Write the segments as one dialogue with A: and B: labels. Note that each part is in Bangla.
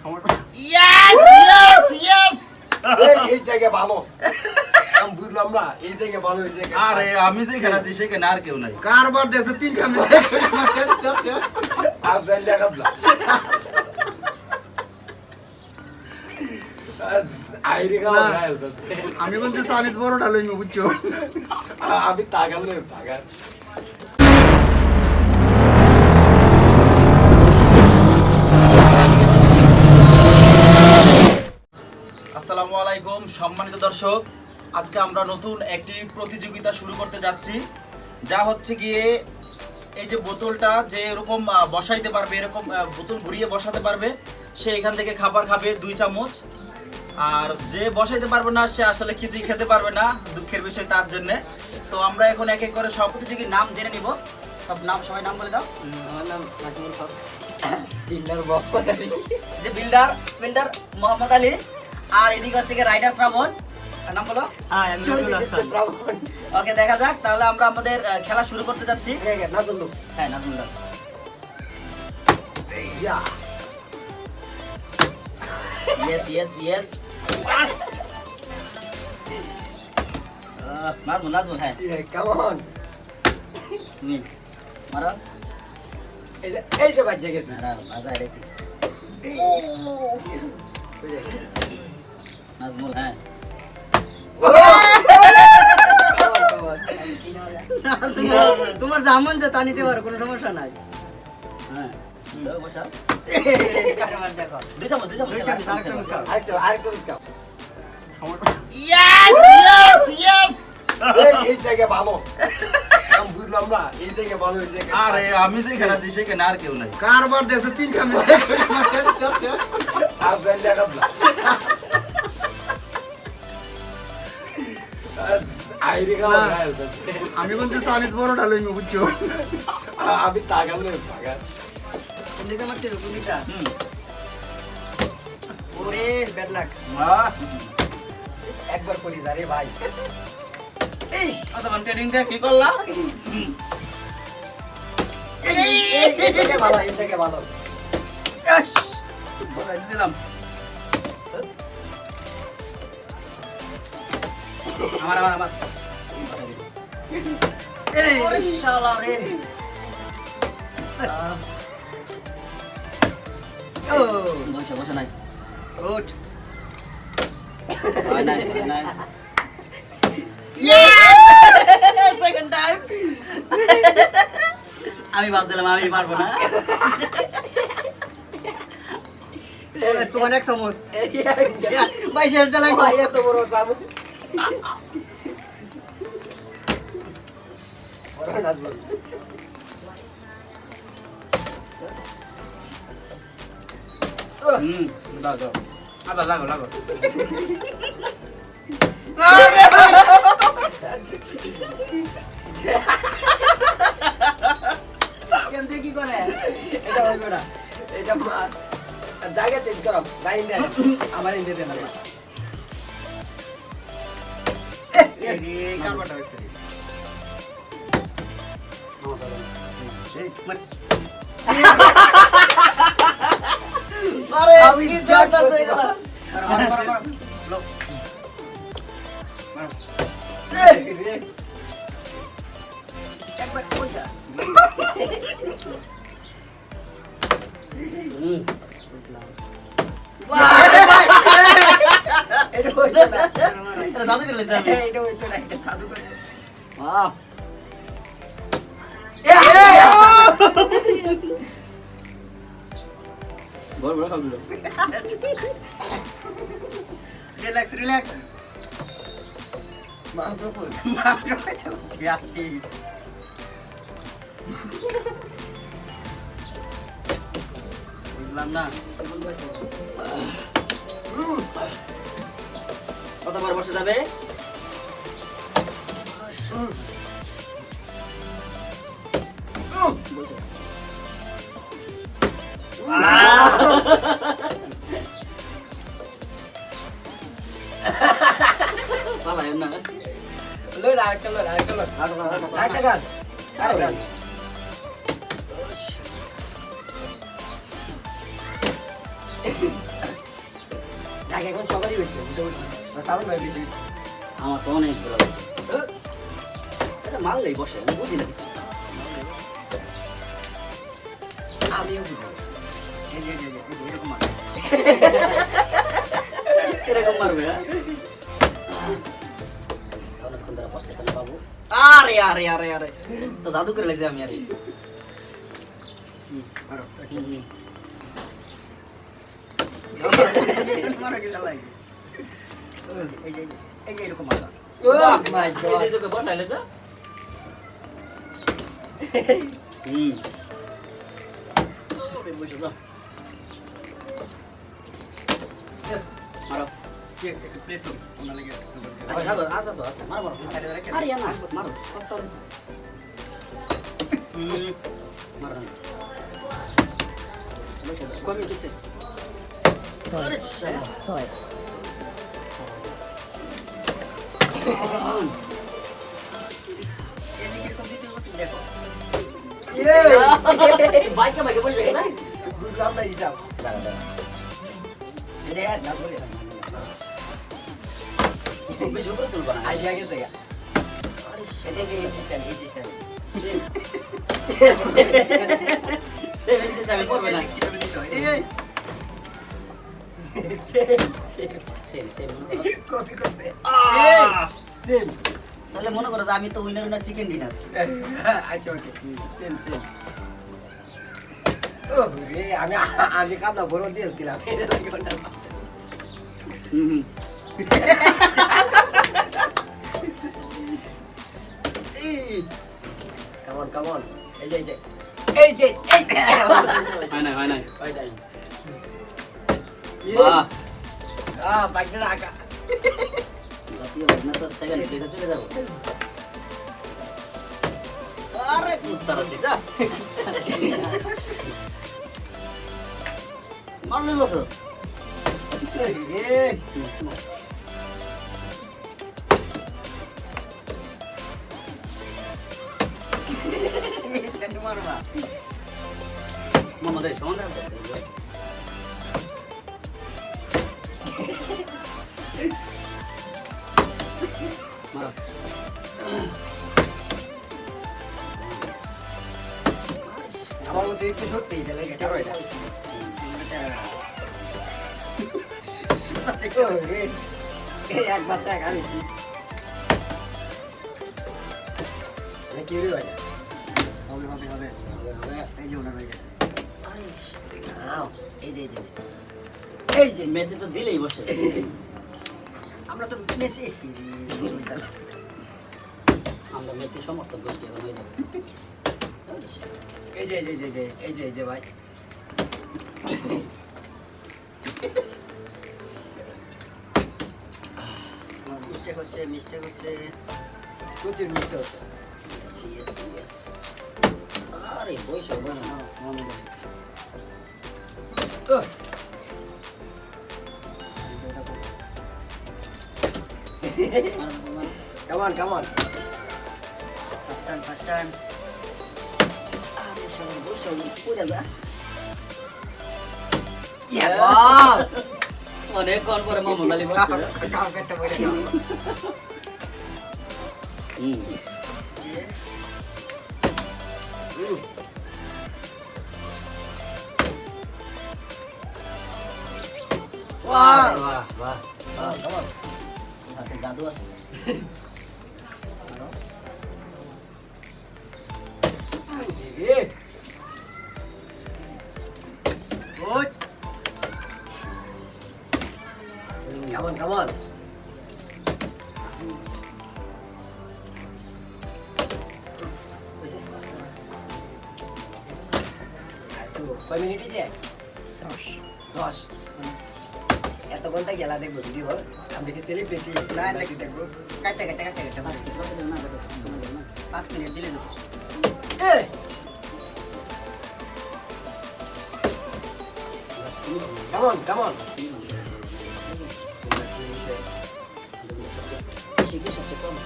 A: ইয়েস ইয়েস ইয়েস এই জায়গা ভালো আমি বুঝলাম না এই জায়গা ভালো এই জায়গা
B: আরে আমি যে খেলাচ্ছি সেখানে আর কেউ নাই
A: কারবার দেশে তিন সামনে আর জান লাগাবলা আইরে গাওয়া গায়ল দছে
C: আমি কোন দেশে আমি বড় ঢালই নি বুঝছো
A: আমি তাগাল না তাগাল
B: আসসালামু আলাইকুম সম্মানিত দর্শক, আজকে আমরা নতুন একটি প্রতিযোগিতা শুরু করতে যাচ্ছি, যা হচ্ছে গিয়ে এই যে বোতলটা যে এরকম বসাইতে পারবে, এরকম বোতল ঘুরিয়ে বসাতে পারবে, সে এখান থেকে খাবার খাবে 2 চামচ। আর যে বসাইতে পারবে না সে আসলে কিছুই খেতে পারবে না, দুঃখের বিষয় তার জন্য। তো আমরা এখন এক এক করে সব প্রতিযোগীর নাম জেনে নিব। সব নাম, সবাই নাম বলে দাও।
C: আমার নাম নাজমুল হক,
A: বিল্ডার মোহাম্মদ আলী।
B: যে বিল্ডার মোহাম্মদ আলী। আর এদিকে হচ্ছে কি রাইডার শ্রাবণ, নাম বলো। ওকে, দেখা যাক তাহলে আমরা আমাদের খেলা শুরু করতে যাচ্ছি।
A: নাজমুল
B: হ্যাঁ, নাজমুল দা।
A: Yeah
B: yes yes yes, fast. Nazmul হ্যাঁ,
A: কেমন
B: তুমি মারো।
A: এই যে বাজে গেছে
B: বাজা এসেছি। নাজমুল হ্যাঁ,
C: তোমার জামান যে তা নিতে পারো, কোনো সমস্যা নাই।
B: হ্যাঁ বসাও।
C: দেখো
B: 2 চামচ, 2 চামচ,
A: আরেকটা
B: ইয়েস ইয়েস ইয়েস।
A: এই জায়গা ভালো আমি বুঝলাম না এই জায়গা ভালো এই জায়গা
B: আরে আমি যে খেলাচ্ছি সেখানে আর কেউ নাই।
C: কারবার দেশে তিন সামনে
A: আর জান লাগাবলা আইরে গাওয়া গায়ল দছে
C: আমি কোন দেশে আমি বড় ঢালই নি বুঝছো
A: আমি তাগাল না তাগাল
C: কোনদিকে মারতে কোনদিকে ওরে ব্যাড লাক।
A: একবার করি যারে ভাই
B: এই আদমান ট্রেনিংটা কি করলাম?
A: এই জায়গা ভালো এই জায়গা ভালো
B: ইস বলেছিলাম। আমার
C: এই
B: ওরে শালা রে।
C: ও
B: বসে নাই।
C: গুড।
B: নাই। Second time. আমি ভাবছিলাম আমি পারবো না।
C: তোমার এক চামচ ভাই শেষ দিলাম
A: ভাই এত বড় সামু ওরা নাজমুল
B: লাগো আবার লাগো।
C: কেমতে কি করে
A: এটা হইবে না এটা জায়গা চেঞ্জ করো লাইন দেন আমার ইন্দে দেন
C: এই কারবারটা হইছে
B: আরে
A: আমি
B: কি
A: জান
B: জোরটা
A: করছি
B: হয়ে গেল।
C: একবার কই যা
A: এটা হইবে না
B: এটা জাদু করে লইতে হবে।
A: এটা হইতো না এটা জাদু করে
B: বাহ, বড় খাবি।
C: রিল্যাক্স
A: মাংস ফুল
C: ইয়াতি
B: বুঝলাম না। কতবার বসে যাবে? পালায় না।
A: লই আরেকটা আরেকটা গাছ রাগ এখন সবারই হয়েছে মোটামুটি সাউন্ড ভাই বেশি হয়েছে
D: আমার তো অনেক ভালো লাগে এটা মারলেই বসে আমি বুঝি না কিছু
A: আমিও বুঝি
C: এই যে এরকম মারবে।
D: এরকম মারবে অনেকক্ষণ ধরে বসতেছে না বাবু আরে আরে আরে আরে তো জাদু করে লাগছে আমি আরে
C: মারা গেল ভাই। এই যে এরকম মারবা।
A: ওহ মাই গড
D: এই তোকে বসাইলে যা বসে যাও মারো
C: প্লেট ওনা লাগে
D: আচ্ছা তো আচ্ছা মারো মারো আরে না মারো কত হয়েছে মারো না বসে যাও কমে গেছে আরে শালা
C: ছয় এমনি কিরকম দিতে হবে তুমি দেখো।
D: বাইকে বাইকে বসে গেছে না
A: বুঝলাম না হিসাব
D: দাঁড়া দাঁড়া
A: এটা আর না বলে
D: বেশি উপরে তুলবা না
A: আইডিয়া গেছে গা এটা এই সিস্টেম
D: আমি করবে না
C: কিভাবে দিতে হয়?
A: সেম
D: সেম মনে করো
A: কপি করতে
D: আহ!
A: সেম
D: তাহলে মনে করো যে আমি তো উইনার চিকেন ডিনার
A: আচ্ছা ওকে সেম ও রে আমি কাপড় বড় দিয়েছিলাম এটা লাগে ওটা কামন এই যে
D: হয় নাই
A: ওই যাই
D: বাহ
A: বাইকটা রাখা
D: জাতীয় ভাবনা তো সেকেন্ড প্লেসে চলে যাবো আরে কুত্তারা যা মারলে বসো
C: মারবা।
D: মামাদের সমান রাখবে মারো
A: আমার মধ্যে একটু সত্যি এটা লাগে এটা এটা এই এক বাচ্চা আমি কি রে ভাই
C: হবে। এই যে ওনার হয়ে গেছে।
A: নাও এই যে
D: মেসি তো দিলেই বসে
C: আমরা তো মেসি
D: আমরা মেসি সমর্থক গোষ্ঠী এখন হয়ে যাবে
A: এই যে ভাই
D: মিস্টেক হচ্ছে
A: প্রচুর মিস হচ্ছে
D: yes আরে বসে মারো মারো
A: কামন
C: ফার্স্ট টাইম
D: আরে সবাই বসে পুরো যা
A: ইয়েস
D: অনেকক্ষণ পরে মামুন আলী বসছে
C: কাউকেটা বলে
D: বাহ বাহ বাহ
A: কামন
D: হাতে জাদু আছে
A: কামন কয় মিনিট হয়েছে 10 এত ঘন্টা গেলা দেখবো ভিডিও আমি দেখি সেলিব্রিটি
C: না,
A: দেখবো
C: কাটতে 5 মিনিট দিলে না
A: কামন
D: শিখে সবচেয়ে কম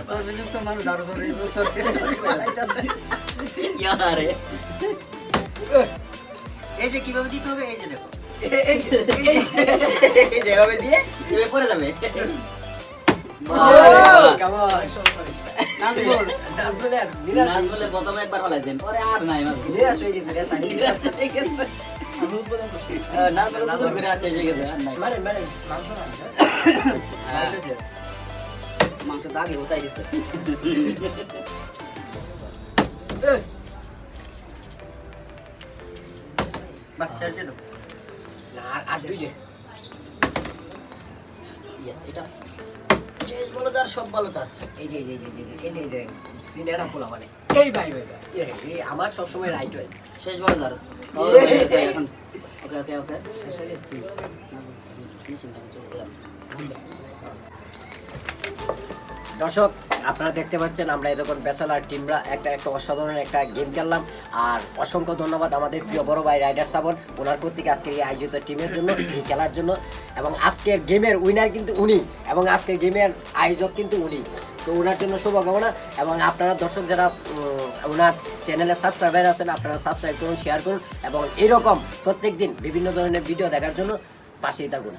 C: সর্বযুক্ত মানুষ আরো সরি
D: ইয়ারে
C: কিভাবে দিতে হবে এই যে দেখো।
D: এই যে এভাবে দিয়ে এভাবে পড়ে যাবে।
C: নাচ বল।
A: নাচ বলে আর
D: নাচ বলে প্রথমে একবার ফলাইছেন, পরে আর নাই মাছ।
A: নিরাশ হয়ে গেছে রে, সানি নিরাশ হয়ে গেছে।
D: নাচ বলে দুজন করে আসে এসে গেছে, আর নাই।
A: মারেন, মারেন, মাংস না,
D: হ্যাঁ। মাংস তো আগে উঠাই দিচ্ছে।
C: বাস ছেড়ে দিয়ে দাও।
A: না, আর দুই যে।
D: Yes, এটা শেষ বলো তার সব ভালো তার।
A: এই যে, সিনেরা পোলা মানে। এই ভাই, এই আমার সবসময় রাইট হয়।
D: শেষ বলো তার। এখন ওকে ওকে ওকে
A: দর্শক, আপনারা দেখতে পাচ্ছেন আমরা এতক্ষণ ব্যাচেলার টিমরা একটা অসাধারণ একটা গেম খেললাম। আর অসংখ্য ধন্যবাদ আমাদের প্রিয় বড় ভাই রাইডার শ্রাবণ, ওনার কর্তৃক আজকের এই আয়োজিত টিমের জন্য, এই খেলার জন্য। এবং আজকের গেমের উইনার কিন্তু উনি, এবং আজকের গেমের আয়োজক কিন্তু উনি। তো ওনার জন্য শুভকামনা। এবং আপনারা দর্শক যারা ওনার চ্যানেলে সাবস্ক্রাইবার আছেন, আপনারা সাবস্ক্রাইব করুন, শেয়ার করুন, এবং এরকম প্রত্যেক দিন বিভিন্ন ধরনের ভিডিও দেখার জন্য পাশেই থাকুন।